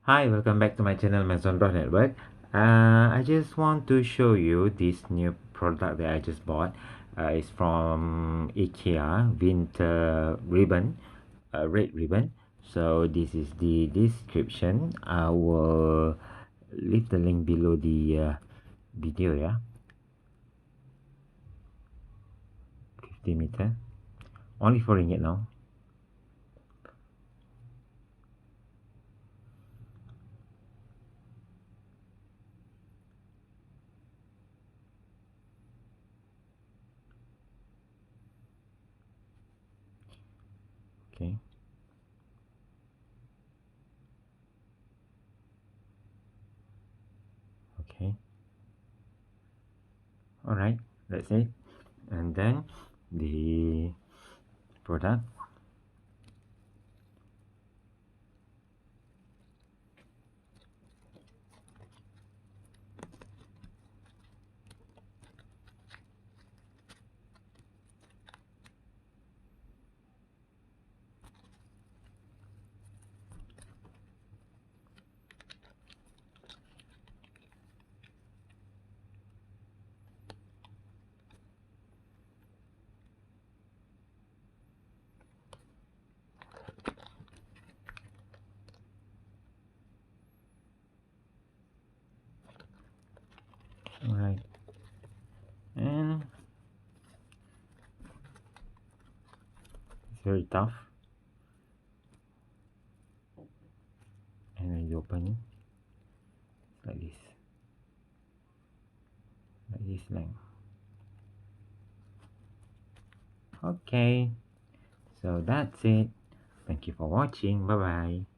Hi, welcome back to my channel Maison Network. I just want to show you this new product that I just bought. It's from Ikea, winter ribbon, red ribbon. So this is the description. I will leave the link below the video. Yeah, 50 meter, only for ringgit now. Okay, okay, all right. That's it. And then the product. All right, and it's very tough. And when you open it, like this length. Okay, so that's it. Thank you for watching. Bye bye.